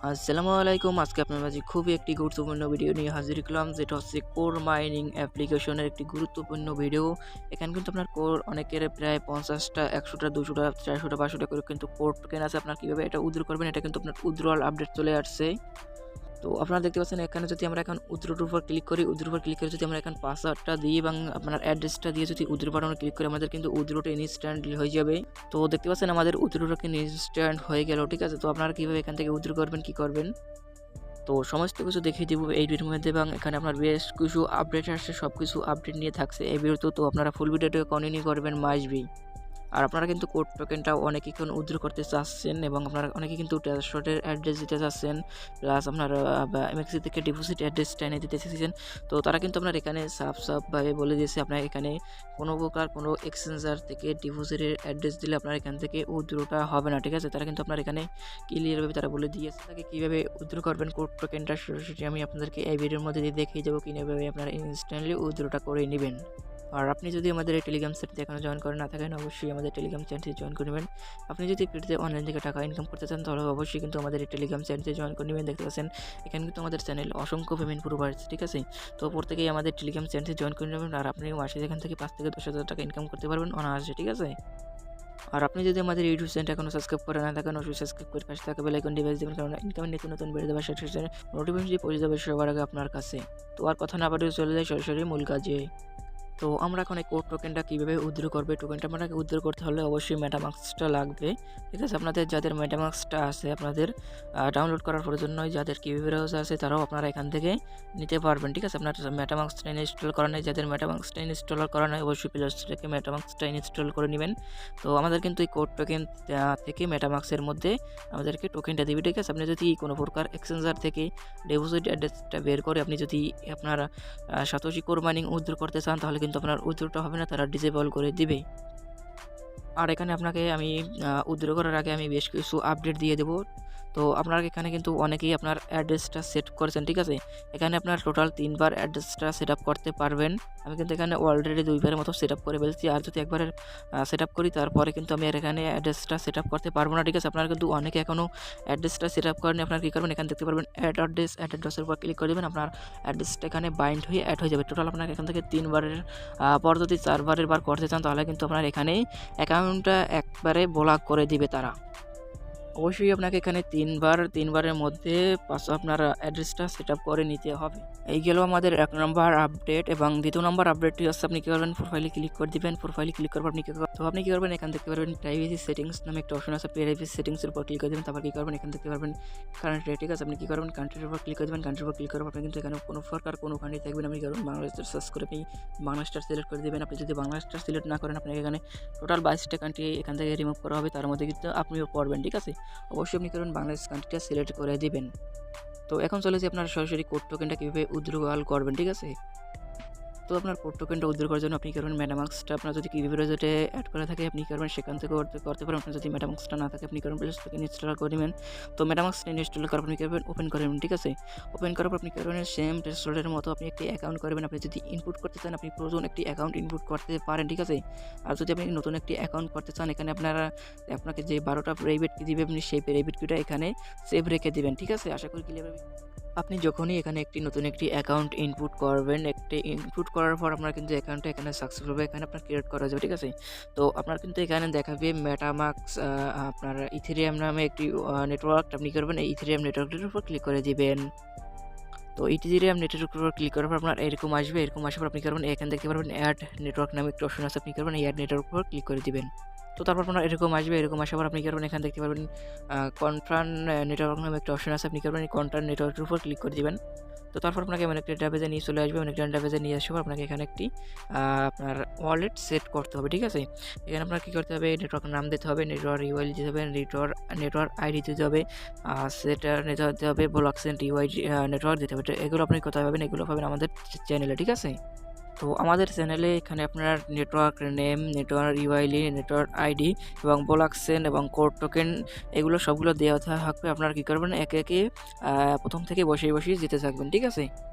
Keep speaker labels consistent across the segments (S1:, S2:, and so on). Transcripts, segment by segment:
S1: আসসালামু আলাইকুম। আজকে আপনার মাঝে খুবই একটি গুরুত্বপূর্ণ ভিডিও নিয়ে হাজির হলাম, যেটা হচ্ছে কোর মাইনিং অ্যাপ্লিকেশনের একটি গুরুত্বপূর্ণ ভিডিও। এখানে কিন্তু আপনার কোর অনেকের প্রায় 50টা, 100টা, 200টা, 400টা, 500টা করে কিন্তু কোর টোকেন আছে। আপনার কীভাবে এটা উইথড্র করবেন, এটা কিন্তু আপনার উইথড্রয়াল আপডেট চলে আসছে। তো আপনারা দেখতে পাচ্ছেন এখানে যদি আমরা এখন উইথড্রোর উপর ক্লিক করি, উইথড্রোর উপর ক্লিক করে যদি আমরা এখন পাসওয়ার্ডটা দিই এবং আপনার অ্যাড্রেসটা দিয়ে যদি উইথড্রো বাটনে ক্লিক করি, আমাদের কিন্তু উইথড্রোটা ইনস্ট্যান্টলি হয়ে যাবে। তো দেখতে পাচ্ছেন আমাদের উইথড্রোটা কিন্তু ইনস্ট্যান্ট হয়ে গেল, ঠিক আছে। তো আপনারা কীভাবে এখান থেকে উইথড্রো করবেন, কী করবেন, তো সমস্ত কিছু দেখিয়ে দিব এই ভিডিওর মধ্যে। এবং এখানে আপনার বেশ কিছু আপডেট আসছে, সব কিছু আপডেট নিয়ে থাকছে এই ভিডিওতে। তো আপনারা ফুল ভিডিওটা কন্টিনিউ করবেন মাসবি। আর আপনারা কিন্তু কোড টোকেনটা অনেকেই এখন উইথড্র করতে চাচ্ছেন এবং আপনারা অনেকেই কিন্তু ট্রান্সফারের অ্যাড্রেস দিতে চাচ্ছেন, প্লাস আপনার এমএক্সি থেকে ডিপোজিট অ্যাড্রেসটা এনে দিতে চাচ্ছেন। তো তারা কিন্তু আপনার এখানে সাফভাবে বলে দিয়েছে, আপনার এখানে কোনো প্রকার কোনো এক্সচেঞ্জার থেকে ডিপোজিটের অ্যাড্রেস দিলে আপনার এখান থেকে উইথড্রোটা হবে না, ঠিক আছে। তারা কিন্তু আপনার এখানে ক্লিয়ারভাবে তারা বলে দিয়েছে। তাকে কীভাবে উইথড্র করবেন কোড টোকেনটা সরাসরি আমি আপনাদেরকে এই ভিডিওর মধ্যে দিয়ে দেখিয়ে দেবো কীভাবে আপনারা ইনস্ট্যান্টলি উইথড্রোটা করে নেবেন। আর আপনি যদি আমাদের এই টেলিগ্রাম চ্যানেলটি এখনও জয়েন করে না থাকেন, অবশ্যই আমাদের টেলিগ্রাম চ্যানেলটি জয়েন করে নেবেন। আপনি যদি ফ্রিতে অনলাইন থেকে টাকা ইনকাম করতে চান, তাহলে অবশ্যই কিন্তু আমাদের এই টেলিগ্রাম চ্যানেলটি জয়েন করে নেবেন। দেখতে পাচ্ছেন এখানে কিন্তু আমাদের চ্যানেল অসংখ্য পেমেন্ট প্রুফ আছে, ঠিক আছে। তো প্রত্যেকেই আমাদের টেলিগ্রাম চ্যানেলটি জয়েন করে নেবেন। আর আপনি মাসে এখান থেকে 5 থেকে 10,000 টাকা ইনকাম করতে পারবেন অনায়াসে, ঠিক আছে। আর আপনি যদি আমাদের ইউটিউব চ্যানেলটা এখনও সাবস্ক্রাইব করে না থাকেন, অবশ্যই সাবস্ক্রাইব করে পাশে থাকা বেল আইকন ডিভাইস দেবেন, কারণ ইনকামের নিত্য নতুন বেড়ে দেওয়ার সাথে সাথে নোটিফিকেশন পৌঁছে যাবে সবার আগে আপনার কাছে। তো আর কথা না বাড়িয়ে চলে যায় সরাসরি মূল কাজে। তো আমরা এখন এই কোড টোকেনটা কীভাবে উইথড্র করবে, টোকেনটা আপনাকে উইথড্র করতে হলে অবশ্যই মেটামাস্কটা লাগবে, ঠিক আছে। আপনাদের যাদের মেটামাস্কটা আছে আপনাদের ডাউনলোড করার প্রয়োজন নয়, যাদের কিউবি ব্রাউজার আছে তারাও আপনারা এখান থেকে নিতে পারবেন, ঠিক আছে। আপনার মেটামাস্কটা ইনস্টল করা নেই, যাদের মেটামাস্কটা ইনস্টল করা নেই অবশ্যই প্লে স্টোর থেকে মেটামাস্কটা ইনস্টল করে নেবেন। তো আমাদের কিন্তু এই কোড টোকেন থেকে মেটামাস্কের মধ্যে আমাদেরকে টোকেনটা দিবে, ঠিক আছে। আপনি যদি কোনো প্রকার এক্সচেঞ্জার থেকে ডিপোজিট অ্যাড্রেসটা বের করে আপনি যদি আপনার সাতোশি কোর মাইনিং উইথড্র করতে চান, তাহলে কিন্তু আপনার উইথড্রটা হবে না, তারা ডিসেবল করে দিবে। আর এখানে আপনাকে আমি উইথড্র করার আগে আমি বেশ কিছু আপডেট দিয়ে দেবো। তো আপনার এখানে কিন্তু অনেকেই আপনার অ্যাড্রেসটা সেট করেছেন, ঠিক আছে। এখানে আপনার টোটাল 3 বার অ্যাড্রেসটা সেট আপ করতে পারবেন। আমি কিন্তু এখানে অলরেডি 2 বারের মতো সেট আপ করে ফেলছি। আর যদি একবারের সেট আপ করি, তারপরে কিন্তু আমি আর এখানে অ্যাড্রেসটা সেট আপ করতে পারবো না, ঠিক আছে। আপনারা কিন্তু অনেকে এখনও অ্যাড্রেসটা সেট আপ করেন, আপনারা কী করবেন, এখানে দেখতে পারবেন অ্যাড্রেসের উপর ক্লিক করে দেবেন, আপনার অ্যাড্রেসটা এখানে বাইন্ড হয়ে অ্যাড হয়ে যাবে। টোটাল আপনাকে এখান থেকে 3 বারের পর যদি 4 বারের বার করতে চান, তাহলে কিন্তু আপনার এখানেই অ্যাকাউন্টটা একবারে ব্লক করে দিবে তারা। অবশ্যই আপনাকে এখানে 3 বারের মধ্যে আপনার অ্যাড্রেসটা সেট আপ করে নিতে হবে। এই গেল আমাদের 1 নম্বর আপডেট। এবং 2 নম্বর আপডেটটি হচ্ছে আপনি কী করবেন, প্রোফাইলে ক্লিক করে দিবেন। প্রোফাইলে ক্লিক করার পর আপনি কী করবেন, এখান দেখতে পারবেন প্রাইভেসি সেটিংস নামে একটা অপশন আছে, প্রাইভেসি সেটিংসের উপর ক্লিক করে দেবেন। তারপর কী করবেন, এখান দেখতে পারবেন কান্ট্রি, ঠিক আছে। আপনি কী করবেন, কান্ট্রির উপর ক্লিক করে দেবেন। কান্ট্রির উপর ক্লিক করার পর আপনি কিন্তু এখানে কোনো প্রকার কোনো কান্ট্রি থাকবেন, আপনি করবেন বাংলাদেশটা সার্চ করে আপনি বাংলাদেশটা সিলেক্ট করে দেবেন। আপনি যদি বাংলাদেশটা সিলেক্ট না করেন, আপনাকে এখানে টোটাল 22টা কান্ট্রি এখান থেকে রিমুভ করা হবে, তার মধ্যে কিন্তু আপনিও পড়বেন, ঠিক আছে। অবশ্যই আপনি করবেন বাংলাদেশ কান্ট্রিটা সিলেক্ট করে দিবেন। তো এখন চলে যে আপনার সরাসরি কোড টোকেনটা কীভাবে উইথড্রয়াল করবেন, ঠিক আছে। তো আপনার কোড টোকেনটা উইথড্র করার জন্য আপনি কী করবেন, মেটামাস্কটা আপনার যদি কিউবি ব্রাউজারে অ্যাড করা থাকে আপনি করবেন সেখান থেকে করতে পারেন। আপনার যদি মেটামাস্কটা না থাকে আপনি করবেন প্লে স্টোর থেকে ইনস্টল করে নেবেন। তো মেটামাস্কটা ইনস্টল করার পর আপনি করবেন ওপেন করে নেবেন, ঠিক আছে। ওপেন করার পর আপনি করবেন সেম প্লে স্টোরের মতো আপনি একটি অ্যাকাউন্ট করবেন। আপনি যদি ইনপুট করতে চান, আপনি প্রয়োজন একটি অ্যাকাউন্ট ইনপুট করতে পারেন, ঠিক আছে। আর যদি আপনি নতুন একটি অ্যাকাউন্ট করতে চান, এখানে আপনাকে যে 12টা প্রাইভেট কি দিবে, আপনি সেই প্রাইভেট কিটা এখানে সেভ রেখে দিবেন, ঠিক আছে। আশা করি ক্লিয়ার হবে। আপনি যখনই এখানে নতুন একটি অ্যাকাউন্ট ইনপুট করবেন, ইনপুট করার পর আপনার কিন্তু অ্যাকাউন্টটা এখানে সাকসেসফুলভাবে এখানে আপনার ক্রিয়েট করা যাবে, ঠিক আছে। তো আপনার কিন্তু এখানে দেখাবে মেটামাস্ক আপনার ইথেরিয়াম নামে একটি নেটওয়ার্ক, আপনি করবেন এই ইথেরিয়াম নেটওয়ার্কটির উপর ক্লিক করে দিবেন। তো ইথেরিয়াম নেটওয়ার্কের উপর ক্লিক করার পর আপনার এরকম আসবে। এরকম আসার পর আপনি করবেন এখানে দেখতে পারবেন অ্যাড নেটওয়ার্ক নামে একটি অপশন আছে, আপনি করবেন এই অ্যাড নেটওয়ার্কের উপর ক্লিক করে দিবেন। তো তারপর আপনার এরকম আসবে। এরকম আসার পর আপনি করবেন এখানে দেখতে পারবেন কন্ট্রান নেটওয়ার্ক নামে একটা অপশন আছে, আপনি করবেন এই কন্ট্রান নেটওয়ার্কের উপর ক্লিক করে দিবেন। তো তারপর আপনাকে এমন একটা ডাটাবেজে নিয়ে চলে আসবে। অনেক ডাটাবেজে নিয়ে আসার পর আপনাকে এখানে একটি আপনার ওয়ালেট সেট করতে হবে, ঠিক আছে। এখানে আপনার কী করতে হবে, নেটওয়ার্ক নাম দিতে হবে, নেটওয়ার্ক ইউআইডি দিতে হবে, নেটওয়ার্ক আইডি দিতে হবে, সেটা নেটওয়ার্ক দিতে হবে, ব্লকচেন ইউআইডি নেটওয়ার্ক দিতে হবে। এগুলো আপনি কোথায় পাবেন, এগুলো পাবেন আমাদের চ্যানেলে, ঠিক আছে। তো আমাদের চ্যানেলে এখানে আপনার network name, network UID, network ID এবং ব্লকচেন এবং কোড টোকেন এগুলো সবগুলো দেওয়া থাকবে। আপনারা কী করবেন, একে একে প্রথম থেকে বসিয়ে যেতে থাকবেন, ঠিক আছে।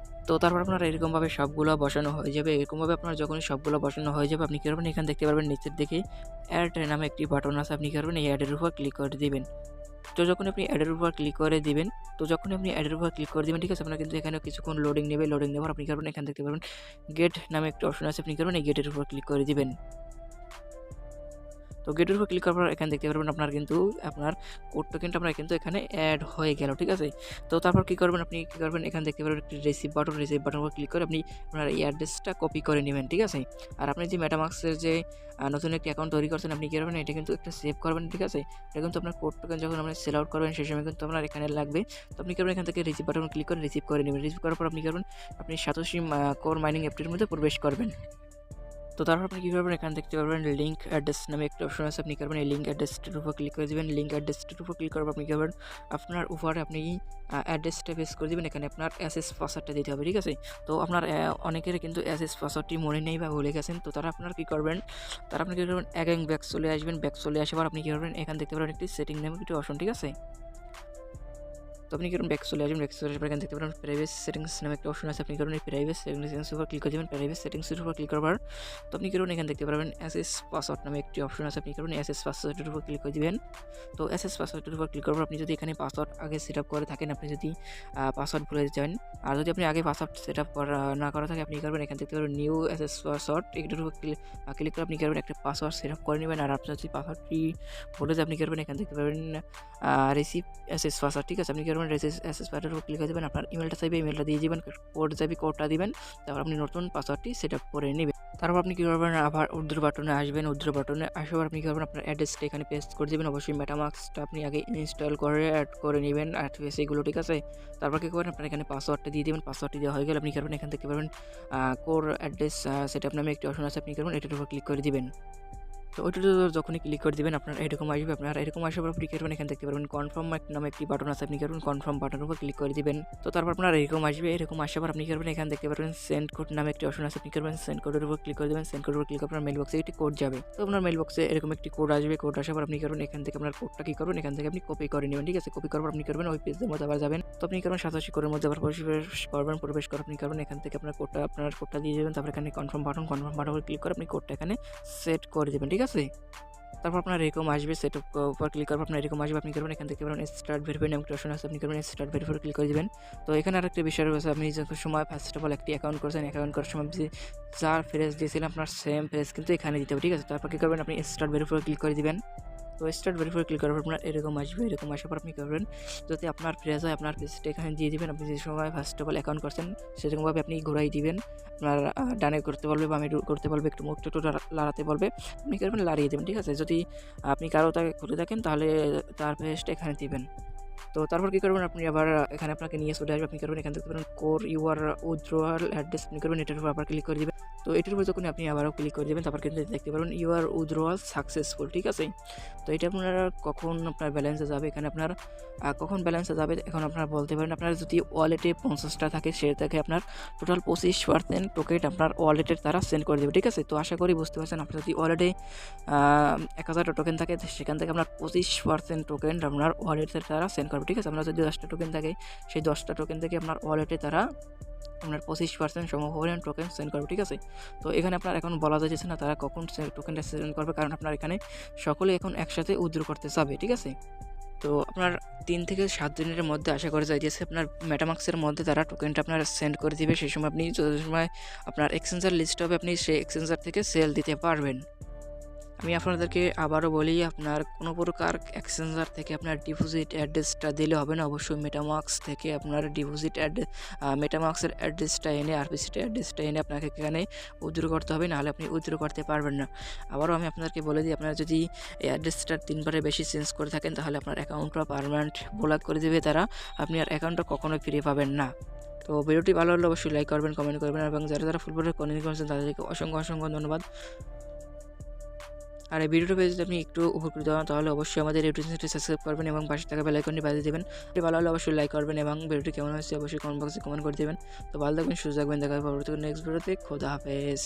S1: তো তারপর আপনার এরকমভাবে সবগুলো বসানো হয়ে যাবে। এরকমভাবে আপনার যখনই সবগুলো বসানো হয়ে যাবে, আপনি কী করবেন, এখানে দেখতে পারবেন নিচের দিকে অ্যাড নামে একটি বাটন আছে, আপনি কী করবেন, এই অ্যাডের উপর ক্লিক করে দিবেন। তো যখন আপনি অ্যাডের উপর ক্লিক করে দিবেন, ঠিক আছে, আপনার কিন্তু এখানে কিছুক্ষণ লোডিং নেবে। লোডিং নেওয়ার আপনি কী করবেন, এখানে দেখতে পারবেন গেট নামে একটি অপশন আছে, আপনি কী করবেন, এই গেটের উপর ক্লিক করে দিবেন। তো গেটের উপর ক্লিক করার পর এখানে দেখতে পারবেন আপনার কোডটা কিন্তু আপনার কিন্তু এখানে অ্যাড হয়ে গেল, ঠিক আছে। তো তারপর কী করবেন, এখানে দেখতে পারবেন একটি রিসিভ বাটন উপর ক্লিক করে আপনি আপনার এই অ্যাড্রেসটা কপি করে নেবেন, ঠিক আছে। আর আপনি যে মেটামাক্সের যে নতুন একটি অ্যাকাউন্ট তৈরি করছেন, আপনি কী করবেন, এটা কিন্তু একটা সেভ করবেন, ঠিক আছে। এটা কিন্তু আপনার কোড টোকেন যখন আপনি সেল আউট করবেন সেই সময় কিন্তু আপনার এখানে লাগবে। তো আপনি করবেন এখান থেকে রিসিভ বাটন ক্লিক করে রিসিভ করে নেবেন। রিসিভ করার পর আপনি করবেন আপনি সাতোশি কোর মাইনিং অ্যাপটির মধ্যে প্রবেশ করবেন। তো তারপর আপনি কী করবেন, এখানে দেখতে পারবেন লিঙ্ক অ্যাড্রেস নামে একটা অপশন আছে, আপনি করবেন এই লিঙ্ক অ্যাড্রেসটির উপর ক্লিক করে দেবেন। লিঙ্ক অ্যাড্রেসটির উপর ক্লিক করার পর আপনি করবেন আপনার উপরে আপনি অ্যাড্রেসটা পেস্ট করে দেবেন। এখানে আপনার অ্যাসেস পাসওয়ার্ডটা দিতে হবে, ঠিক আছে। তো আপনার অনেকের কিন্তু অ্যাসেস পাসওয়ার্ডটি মনে নেই বা ভুলে গেছেন। তো তারা আপনার কী করবেন, আপনি কী করবেন, অ্যাগেন ব্যাক চলে আসবেন। ব্যাক চলে আসার পর আপনি কী করবেন, এখানে দেখতে পারবেন একটি সেটিং নামে একটি অপশন, ঠিক আছে। তো আপনি করুন ব্যাক চলে আসবেন। ব্যাক চলে আসার পর এখানে দেখতে পারেন প্রাইভেসি সেটিংস নামে একটা অপশন আছে, আপনি করুন এই প্রাইভেসি সেটিংস উপর ক্লিক করে দেবেন। প্রাইভেসি সেটিংসের উপর ক্লিক করার তো আপনি করুন এখানে দেখতে পারবেন অ্যাসেস পাসওয়ার্ড নামে একটি অপশন আছে, আপনি করুন অ্যাসেস পাসওয়ার্ডের উপর ক্লিক করে দিবেন। তো অ্যাসেস পাসওয়ার্ডের উপর ক্লিক করার পর আপনি যদি এখানে পাসওয়ার্ড আগে সেট আপ করে থাকেন, আপনি যদি পাসওয়ার্ড ভুলে যান, আর যদি আপনি আগে পাসওয়ার্ড সেট আপ না করা থাকে, আপনি করবেন এখানে দেখতে পারবেন নিউ অ্যাসেস পাসওয়ার্ড, এটার উপর ক্লিক করে আপনি করবেন একটা পাসওয়ার্ড সেট আপ করে নেবেন। আর আপনার যদি পাসওয়ার্ডটি ভুলে যায়, আপনি করবেন এখানে দেখতে পারবেন রিসিভ অ্যাসেস পাসওয়ার্ড, ঠিক আছে। আপনি করবেন অ্যাসেস পাসওয়ার্ডের উপর ক্লিক করে দেবেন। আপনার ইমেলটা চাইবে, ইমেলটা দিয়ে দেবেন, কোড চাইবে, কোডটা দিবেন। তারপর আপনি নতুন পাসওয়ার্ডটি সেট আপ করে নেবেন। তারপর আপনি কী করবেন, আবার উইথড্র বাটনে আসবেন। উইথড্র বাটনে আসার আপনি কী করবেন, আপনার অ্যাড্রেসটা এখানে পেস্ট করে দেবেন। অবশ্যই মেটামাস্কটা আপনি আগে ইনস্টল করে অ্যাড করে নেবেন আর সেইগুলো, ঠিক আছে। তারপর কী করবেন, আপনার এখানে পাসওয়ার্ডটা দিয়ে দেবেন। পাসওয়ার্ডটি দেওয়া হয়ে গেলে আপনি করবেন এখান থেকে পারবেন কোর অ্যাড্রেস সেট আপ নামে একটি অপশন আছে, আপনি করবেন এটার উপর ক্লিক করে দিবেন। তো ওইটাতে যখনই ক্লিক করে দেবেন আপনার এরকম আসবে। আপনার এরকম আসার পর আপনি করবেন এখানে দেখতে পারবেন কনফার্ম নামে একটি বাটন আছে, আপনি করবেন কনফার্ম বাটনের উপর ক্লিক করে দিবেন। তো তারপর আপনার এরকম আসবে। এরকম আসার পর আপনি করবেন এখানে দেখতে পারবেন সেন্ড কোড নামে একটি অপশন আছে, আপনি করবেন সেন্ড কোডের উপর ক্লিক করে দেবেন। সেন্ড কোডের উপর ক্লিক আপনার মেল বক্সে একটি কোড যাবে। তো আপনার মেল বক্সে এরকম একটি কোড আসবে। কোড আসার পর আপনি করবেন এখান থেকে আপনার কোডটা কী করবেন, এখান থেকে আপনি কপি করে নেবেন, ঠিক আছে। কপি করার পর আপনি করবেন ওই পেজের মধ্যে আবার যাবেন। তো আপনি করবেন সাতোশি কোরের মধ্যে আবার প্রবেশ করে আপনি করবেন এখান থেকে আপনার কোডটা দিয়ে দেবেন। তারপর এখানে কনফার্ম বাটন উপর ক্লিক করে আপনি কোডটা এখানে সেট করে দেবেন, ঠিক আছে। তারপর আপনার এরকম আসবে। সেট আপ উপর ক্লিক করার পর আপনার এরকম আসবে। আপনি করবেন এখান থেকে স্টার্ট ভেরিফাই নামে একটা অপশন আছে, আপনি করবেন স্টার্ট ভেরিফাই ক্লিক করে দেবেন। তো এখানে আরেকটা বিষয় রয়েছে, আপনি যখন সময় ফার্স্ট অফ অল একটি অ্যাকাউন্ট করছেন, অ্যাকাউন্ট করার সময় যার ফ্রেজ দিয়েছিলেন আপনার সেম ফ্রেজ কিন্তু এখানে দিতে হবে, ঠিক আছে। তারপর কী করবেন, আপনি স্টার্ট ভেরিফাই ক্লিক করে দিবেন। তো স্টার্ট ভেরিফাই ক্লিক করার পর আপনার এরকম আসবে। এরকম আসার পর আপনি করবেন যদি আপনার ফ্রেজ হয় আপনার ফ্রেজটা এখানে দিয়ে দিবেন। আপনি যে সময় ফার্স্ট অফ অল অ্যাকাউন্ট করছেন সেরকমভাবে আপনি ঘোরাই দিবেন। আপনার ডানে করতে বলবে, বামে করতে বলবে, একটু মুখ একটু লাড়াতে বলবে, আপনি করবেন লাড়িয়ে দেবেন, ঠিক আছে। যদি আপনি কারো তাকে খুলে থাকেন তাহলে তার ফ্রেজটা এখানে দিবেন। তো তারপর কী করবেন, আপনি আবার এখানে আপনাকে নিয়ে চলে আসবে। আপনি করবেন এখান থেকে কোর ইউর উইথড্রয়াল অ্যাড্রেস, আপনি করবেন এটার উপর আবার ক্লিক করে দেবেন। তো এটার উপর যখন আপনি আবারও ক্লিক করে দেবেন তারপর কিন্তু দেখতে পারবেন ইউর উইথড্রয়াল সাকসেসফুল, ঠিক আছে। তো এটা আপনার কখন আপনার ব্যালেন্সে যাবে, এখানে আপনার কখন ব্যালেন্সে যাবে এখন আপনারা বলতে পারেন। আপনার যদি ওয়ালেটে 50টা থাকে সে থেকে আপনার টোটাল 25% টোকেন আপনার ওয়ালেটের তারা সেন্ড করে দেবে, ঠিক আছে। তো আশা করি বুঝতে পারছেন, আপনার যদি ওয়ালেটে 1000টা টোকেন থাকে সেখান থেকে আপনার 25% টোকেন আপনার ওয়ালেটের তারা সেন্ড করবে, ঠিক আছে। আপনার যদি 10টা টোকেন থাকে সেই 10টা টোকেন থেকে আপনার ওয়ালেটে তারা আপনার 25% সমপরিমাণ টোকেন সেন্ড করবে, ঠিক আছে। তো এখানে আপনার এখন বলা যাচ্ছে না তারা কখন টোকেনটা সেন্ড করবে, কারণ আপনার এখানে সকলে এখন একসাথে উইথড্র করতে চাবে, ঠিক আছে। তো আপনার 3 থেকে 7 দিনের মধ্যে আশা করা যায় যে আপনার মেটামাক্সের মধ্যে তারা টোকেনটা আপনার সেন্ড করে দিবে। সেই সময় আপনি যত সময় আপনার এক্সচেঞ্জার লিস্ট হবে আপনি সেই এক্সচেঞ্জার থেকে সেল দিতে পারবেন। আমি আপনাদেরকে আবারও বলি, আপনার কোনো প্রকার এক্সচেঞ্জার থেকে আপনার ডিপোজিট অ্যাড্রেসটা দিলে হবে না। অবশ্যই মেটামাক্স থেকে আপনার ডিপোজিট মেটামাক্সের অ্যাড্রেসটা এনে আরপিসিটা অ্যাড্রেসটা এনে আপনাকে এখানে উইথড্র করতে হবে, নাহলে আপনি উইথড্র করতে পারবেন না। আবারও আমি আপনাদেরকে বলে দিই, আপনারা যদি এই অ্যাড্রেসটা 3বারের বেশি চেঞ্জ করে থাকেন তাহলে আপনার অ্যাকাউন্টটা পার্মানেন্ট ব্লক করে দেবে তারা, আপনি আর অ্যাকাউন্টটা কখনোই ফিরে পাবেন না। তো ভিডিওটি ভালো হলে অবশ্যই লাইক করবেন, কমেন্ট করবেন, এবং যারা ফুলবারের কমেন্ট করেছেন তাদেরকে অসংখ্য ধন্যবাদ। আর এই ভিডিওটা পেয়ে যদি আপনি একটু উপকৃত হন তাহলে অবশ্যই আমাদের ইউটিউব চ্যানেলটি সাবস্ক্রাইব করবেন এবং পাশে থাকা বেল আইকনটি বাজিয়ে দেবেন। ভিডিও ভালো হলে অবশ্যই লাইক করবেন এবং ভিডিওটি কেমন হয়েছে অবশ্যই কমেন্ট বক্সে কমেন্ট করে দেবেন। তো ভালো থাকবেন, সুস্থ থাকবেন, দেখা হবে পরবর্তী নেক্সট ভিডিওতে। খোদা হাফেজ।